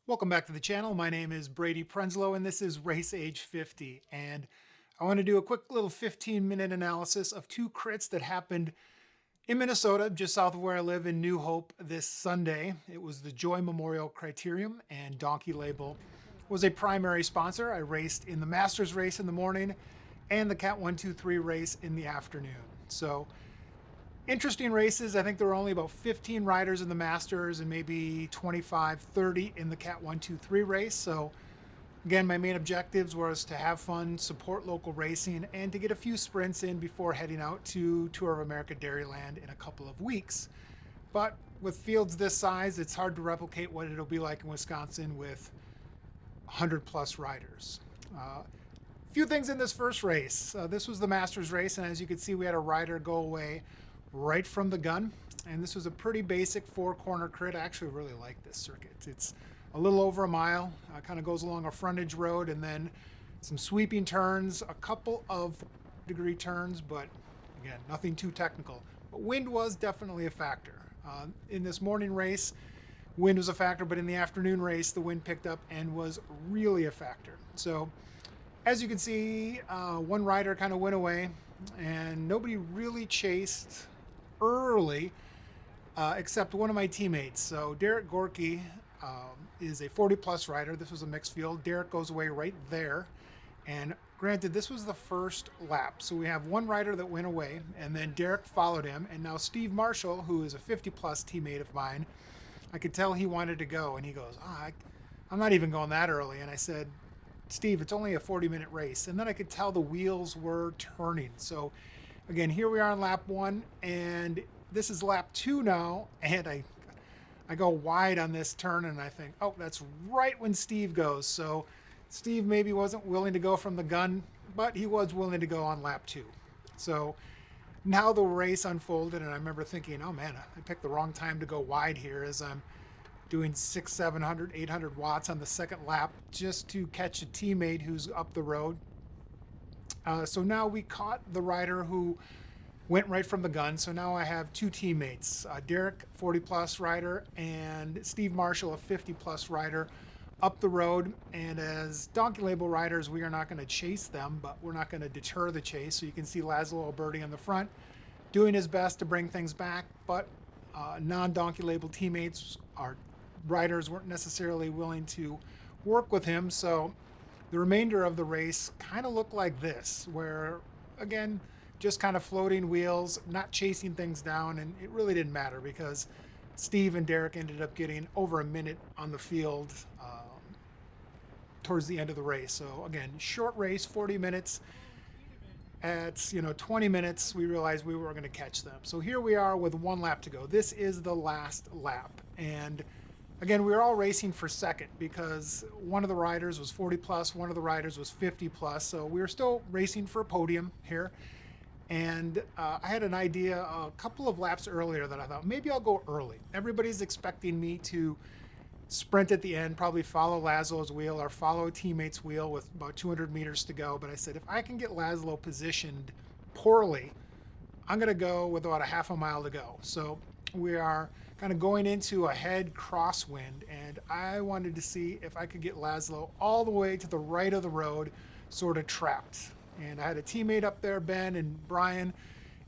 Welcome back to the channel. My name is Brady Prenslow and this is Race Age 50. And I want to do a quick little 15-minute analysis of two crits that happened in Minnesota, just south of where I live in New Hope this Sunday. It was the Joy Memorial Criterium and Donkey Label was a primary sponsor. I raced in the Masters race in the morning and the Cat 123 race in the afternoon. So interesting races. I think there were only about 15 riders in the Masters and maybe 25, 30 in the Cat 123 race. So again, my main objectives was to have fun, support local racing, and to get a few sprints in before heading out to Tour of America Dairyland in a couple of weeks. But with fields this size, it's hard to replicate what it'll be like in Wisconsin with 100 plus riders. Few things in this first race. This was the Masters race, and as you can see, we had a rider go away right from the gun. And this was a pretty basic four-corner crit. I actually really like this circuit. It's a little over a mile, kind of goes along a frontage road, and then some sweeping turns, a couple of degree turns, but again, nothing too technical. But wind was definitely a factor. In this morning race, wind was a factor, but in the afternoon race, the wind picked up and was really a factor. So as you can see, one rider kind of went away, and nobody really chased early, except one of my teammates. So Derek Gorky is a 40 plus rider. This was a mixed field. Derek goes away right there. And granted, this was the first lap. So we have one rider that went away, and then Derek followed him. And now Steve Marshall, who is a 50 plus teammate of mine, I could tell he wanted to go. And he goes, I'm not even going that early. And I said, Steve, it's only a 40-minute race. And then I could tell the wheels were turning. So again, here we are on lap one, and this is lap two now. And I go wide on this turn, and I think, oh, that's right when Steve goes. So Steve maybe wasn't willing to go from the gun, but he was willing to go on lap two. So now the race unfolded, and I remember thinking, oh man, I picked the wrong time to go wide here as I'm doing 600, 700, 800 watts on the second lap just to catch a teammate who's up the road. So now we caught the rider who went right from the gun. So now I have two teammates, Derek, 40 plus rider, and Steve Marshall, a 50 plus rider, up the road. And as Donkey Label riders, we are not going to chase them, but we're not going to deter the chase. So you can see Laszlo Alberti in the front doing his best to bring things back, but non-Donkey Label teammates, our riders, weren't necessarily willing to work with him. So the remainder of the race kind of looked like this, where again, just kind of floating wheels, not chasing things down, and it really didn't matter because Steve and Derek ended up getting over a minute on the field towards the end of the race. So again, short race, 40 minutes. At 20 minutes, we realized we were going to catch them. So here we are with one lap to go. This is the last lap, and again, we were all racing for second because one of the riders was 40 plus, one of the riders was 50 plus. So we were still racing for a podium here. And I had an idea a couple of laps earlier that I thought maybe I'll go early. Everybody's expecting me to sprint at the end, probably follow Laszlo's wheel or follow a teammate's wheel with about 200 meters to go. But I said, if I can get Laszlo positioned poorly, I'm going to go with about a half a mile to go. So we are kind of going into a head crosswind, and I wanted to see if I could get Laszlo all the way to the right of the road, sort of trapped. And I had a teammate up there, Ben and Brian,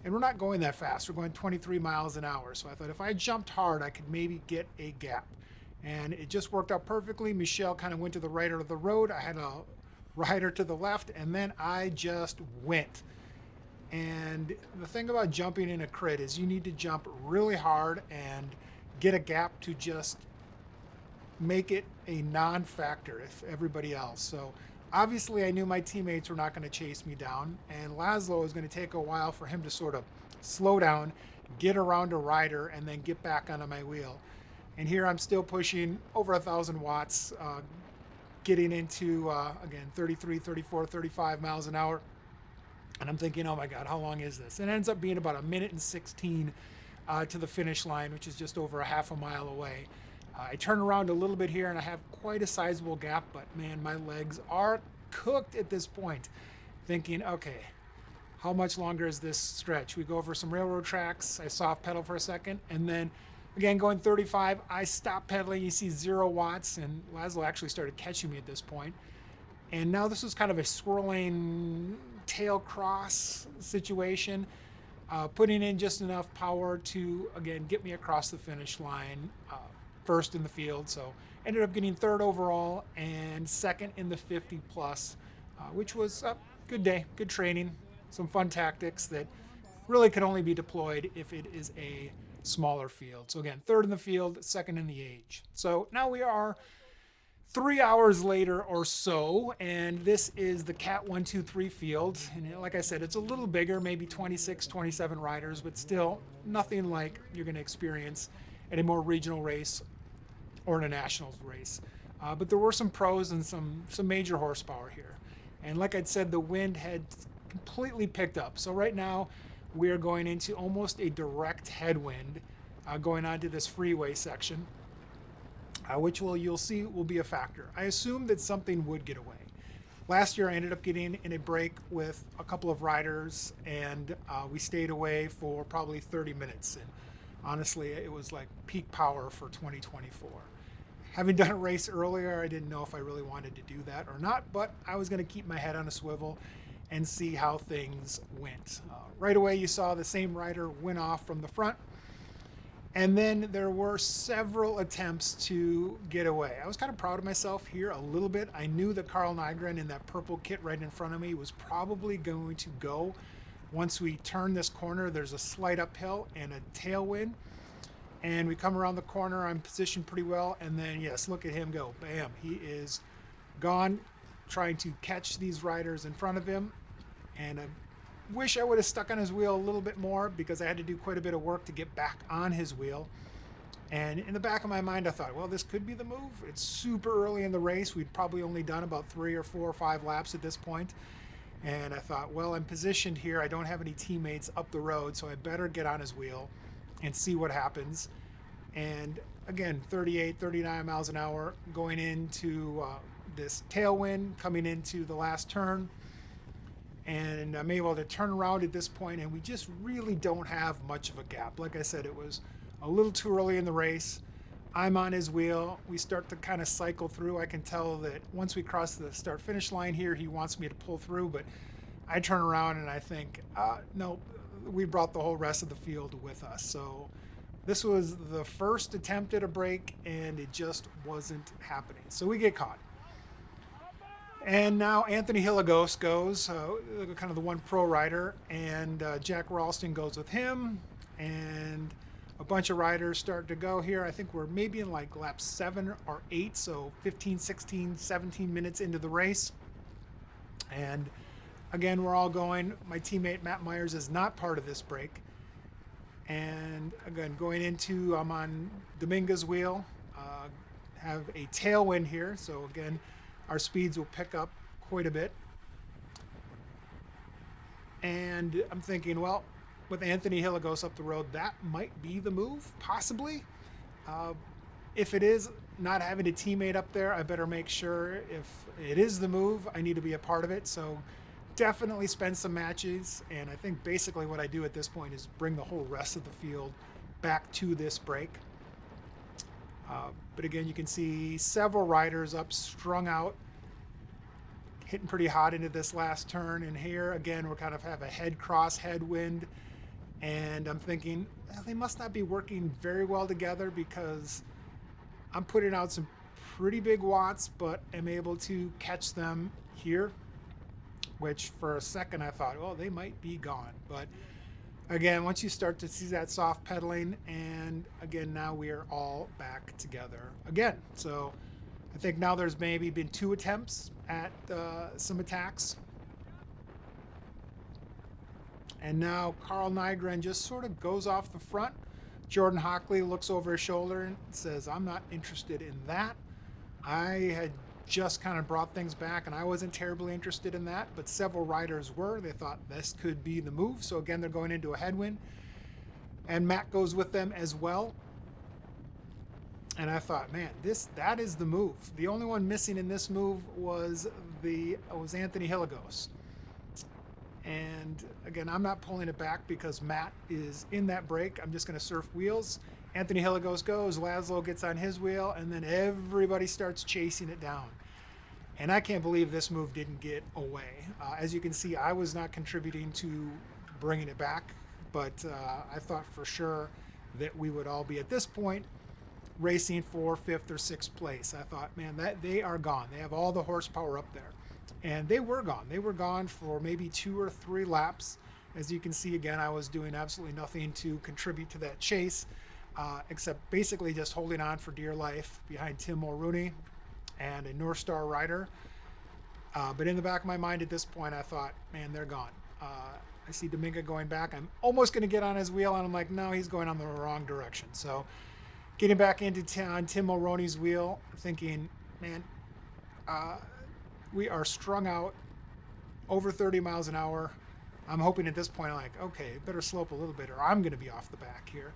and we're not going that fast. We're going 23 miles an hour. So I thought if I jumped hard, I could maybe get a gap. And it just worked out perfectly. Michelle kind of went to the right of the road. I had a rider to the left, and then I just went. And the thing about jumping in a crit is you need to jump really hard and get a gap to just make it a non-factor if everybody else. So obviously I knew my teammates were not going to chase me down, and Laszlo was going to take a while for him to sort of slow down, get around a rider, and then get back onto my wheel. And here I'm still pushing over 1,000 watts, getting into, again, 33, 34, 35 miles an hour. And I'm thinking, oh my God, how long is this? And it ends up being about 1:16 to the finish line, which is just over a half a mile away. I turn around a little bit here and I have quite a sizable gap, but man, my legs are cooked at this point. Thinking, okay, how much longer is this stretch? We go over some railroad tracks. I soft pedal for a second, and then Again, going 35, I stopped pedaling. You see 0 watts, and Laszlo actually started catching me at this point. And now this was kind of a swirling tail cross situation, putting in just enough power to, again, get me across the finish line, first in the field. So ended up getting third overall and second in the 50 plus, which was a good day, good training, some fun tactics that really can only be deployed if it is a smaller field. So again, third in the field, second in the age. So now we are 3 hours later or so, and this is the Cat 123 field. And like I said, it's a little bigger, maybe 26, 27 riders, but still nothing like you're going to experience at a more regional race or in a nationals race. But there were some pros and some major horsepower here. And like I said, the wind had completely picked up. So right now we are going into almost a direct headwind going onto this freeway section. Which you'll see will be a factor. I assumed that something would get away. Last year I ended up getting in a break with a couple of riders, and we stayed away for probably 30 minutes. And honestly, it was like peak power for 2024. Having done a race earlier, I didn't know if I really wanted to do that or not, but I was going to keep my head on a swivel and see how things went. Right away you saw the same rider win off from the front. And then there were several attempts to get away. I was kind of proud of myself here a little bit. I knew that Carl Nygren in that purple kit right in front of me was probably going to go. Once we turn this corner, there's a slight uphill and a tailwind. And we come around the corner, I'm positioned pretty well. And then, yes, look at him go. Bam, he is gone, trying to catch these riders in front of him. And wish I would have stuck on his wheel a little bit more, because I had to do quite a bit of work to get back on his wheel. And in the back of my mind, I thought, well, this could be the move. It's super early in the race. We'd probably only done about 3 or 4 or 5 laps at this point. And I thought, well, I'm positioned here. I don't have any teammates up the road, so I better get on his wheel and see what happens. And again, 38, 39 miles an hour going into this tailwind, coming into the last turn. And I'm able to turn around at this point, and we just really don't have much of a gap. Like I said, it was a little too early in the race. I'm on his wheel. We start to kind of cycle through. I can tell that once we cross the start-finish line here, he wants me to pull through, but I turn around and I think, no, we brought the whole rest of the field with us. So this was the first attempt at a break, and it just wasn't happening. So we get caught. And now Anthony Hilagos goes, kind of the one pro rider, and Jack Ralston goes with him, and a bunch of riders start to go here. I think we're maybe in like lap 7 or 8, so 15, 16, 17 minutes into the race. And again, we're all going. My teammate Matt Myers is not part of this break. And again, going into, I'm on Dominguez's wheel, have a tailwind here, so again, our speeds will pick up quite a bit. And I'm thinking, well, with Anthony Hilagos up the road, that might be the move, possibly. If it is, not having a teammate up there, I better make sure if it is the move, I need to be a part of it. So definitely spend some matches. And I think basically what I do at this point is bring the whole rest of the field back to this break. But again, you can see several riders up, strung out, hitting pretty hot into this last turn. And here, again, we kind of have a head cross headwind. And I'm thinking, well, they must not be working very well together, because I'm putting out some pretty big watts, but am able to catch them here, which for a second I thought, well, they might be gone. But again, once you start to see that soft pedaling, and again, now we are all back together again. So I think now there's maybe been 2 attempts at some attacks. And now Carl Nygren just sort of goes off the front. Jordan Hockley looks over his shoulder and says, I'm not interested in that. I had just kind of brought things back, and I wasn't terribly interested in that, but several riders were. They thought this could be the move. So again, they're going into a headwind, and Matt goes with them as well. And I thought, man, that is the move. The only one missing in this move was Anthony Hilagos. And again, I'm not pulling it back because Matt is in that break. I'm just going to surf wheels Anthony Hilligos goes, Laszlo gets on his wheel, and then everybody starts chasing it down. And I can't believe this move didn't get away. As you can see, I was not contributing to bringing it back, but I thought for sure that we would all be at this point racing for 5th or 6th place. I thought, man, that they are gone. They have all the horsepower up there. And they were gone. They were gone for maybe 2 or 3 laps. As you can see, again, I was doing absolutely nothing to contribute to that chase, except basically just holding on for dear life behind Tim Mulrooney and a North Star rider. But in the back of my mind at this point, I thought, man, they're gone. I see Dominga going back. I'm almost going to get on his wheel, and I'm like, no, he's going on the wrong direction. So getting back on Tim Mulrooney's wheel, thinking, man, we are strung out over 30 miles an hour. I'm hoping at this point, like, okay, better slope a little bit, or I'm going to be off the back here.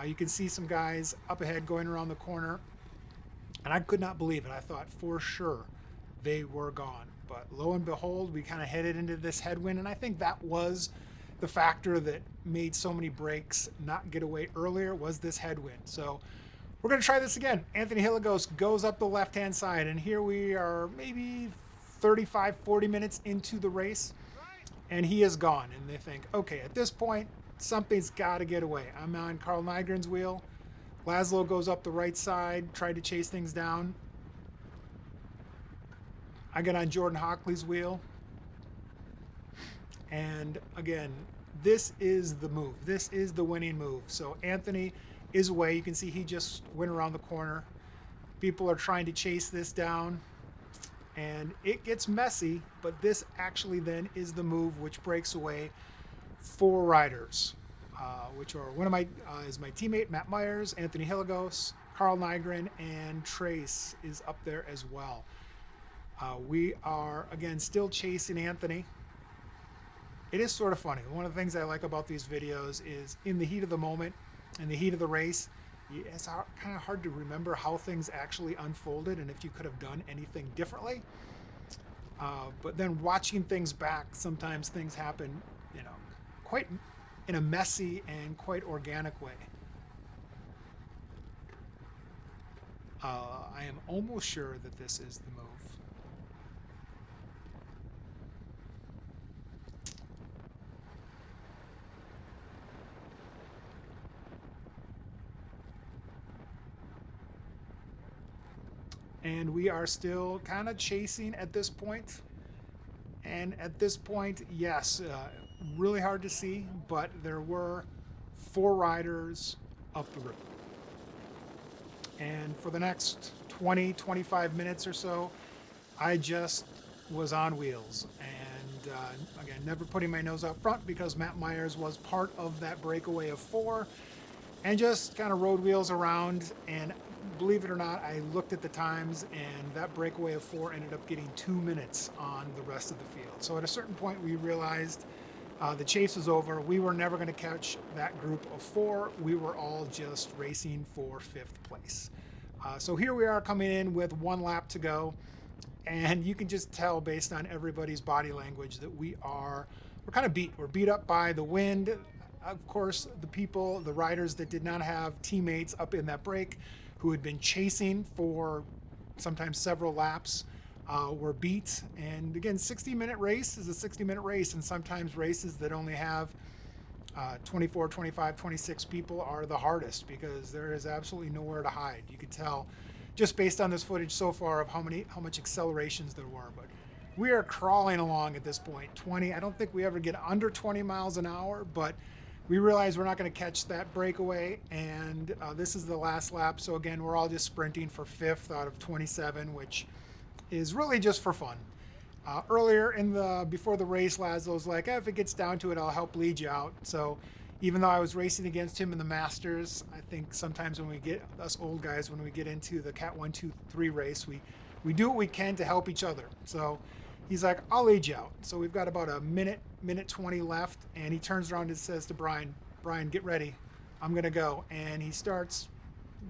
You can see some guys up ahead going around the corner, and I could not believe it. I thought for sure they were gone. But lo and behold, we kind of headed into this headwind, and I think that was the factor that made so many breaks not get away earlier, was this headwind. So we're going to try this again. Anthony Hilligos goes up the left-hand side, and here we are maybe 35, 40 minutes into the race, and he is gone. And they think, okay, at this point, something's got to get away. I'm on Carl Nygren's wheel. Laszlo goes up the right side, tried to chase things down. I get on Jordan Hockley's wheel. And again, this is the move. This is the winning move. So Anthony is away. You can see he just went around the corner. People are trying to chase this down, and it gets messy, but this actually then is the move which breaks away 4 riders, which are one of my is my teammate Matt Myers, Anthony Hilligos, Carl Nygren, and Trace is up there as well. We are again still chasing Anthony. It is sort of funny. One of the things I like about these videos is in the heat of the moment, in the heat of the race, it's kind of hard to remember how things actually unfolded and if you could have done anything differently. But then watching things back, sometimes things happen, quite in a messy and quite organic way. I am almost sure that this is the move. And we are still kind of chasing at this point. And at this point, yes, really hard to see, but there were 4 riders up the road. And for the next 20, 25 minutes or so, I just was on wheels. And again, never putting my nose out front because Matt Myers was part of that breakaway of 4. And just kind of rode wheels around, and believe it or not, I looked at the times, and that breakaway of 4 ended up getting 2 minutes on the rest of the field. So at a certain point, we realized the chase was over. We were never going to catch that group of 4. We were all just racing for 5th place. So here we are coming in with 1 lap to go, and you can just tell based on everybody's body language that we're kind of beat. We're beat up by the wind. Of course, the riders that did not have teammates up in that break, who had been chasing for sometimes several laps, were beat. And again, 60-minute race is a 60-minute race, and sometimes races that only have 24, 25, 26 people are the hardest because there is absolutely nowhere to hide. You can tell just based on this footage so far of how much accelerations there were. But we are crawling along at this point. 20, I don't think we ever get under 20 miles an hour, but we realize we're not going to catch that breakaway, and this is the last lap. So again, we're all just sprinting for 5th out of 27, which is really just for fun. Earlier before the race, Laszlo's like, if it gets down to it, I'll help lead you out. So even though I was racing against him in the Masters, I think sometimes when we get, us old guys, when we get into the Cat 1, 2, 3 race, we do what we can to help each other. So he's like, I'll lead you out. So we've got about a minute 20 left, and he turns around and says to Brian, get ready. I'm going to go. And he starts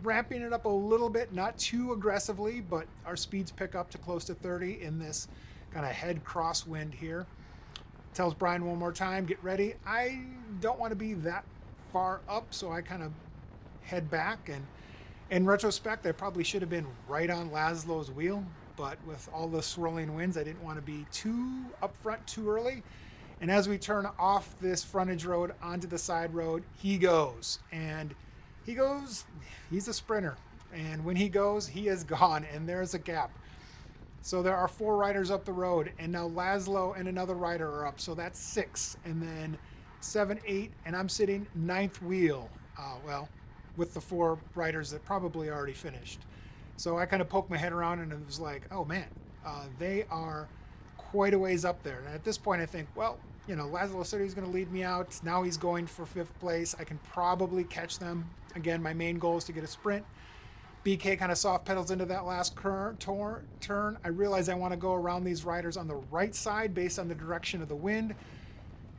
ramping it up a little bit, not too aggressively, but our speeds pick up to close to 30 in this kind of head crosswind here. Tells Brian one more time, get ready. I don't want to be that far up, so I kind of head back. And in retrospect, I probably should have been right on Laszlo's wheel, but with all the swirling winds, I didn't want to be too up front too early. And as we turn off this frontage road onto the side road, he goes. And he's a sprinter. And when he goes, he is gone, and there's a gap. So there are 4 riders up the road, and now Laszlo and another rider are up. So that's 6, and then 7, 8, and I'm sitting 9th wheel. With the 4 riders that probably already finished. So I kind of poked my head around, and it was like, oh man, they are quite a ways up there. And at this point, I think, well, Laszlo said he's going to lead me out. Now he's going for 5th place. I can probably catch them. Again, my main goal is to get a sprint. BK kind of soft pedals into that last turn. I realize I want to go around these riders on the right side based on the direction of the wind.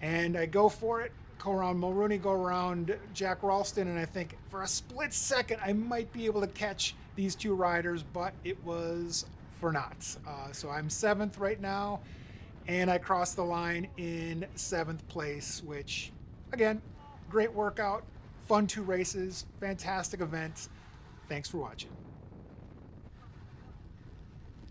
And I go for it. Go around Mulrooney, go around Jack Ralston, and I think for a split second I might be able to catch these 2 riders, but it was for naught. So I'm 7th right now, and I crossed the line in 7th place, which, again, great workout, fun 2 races, fantastic event. Thanks for watching.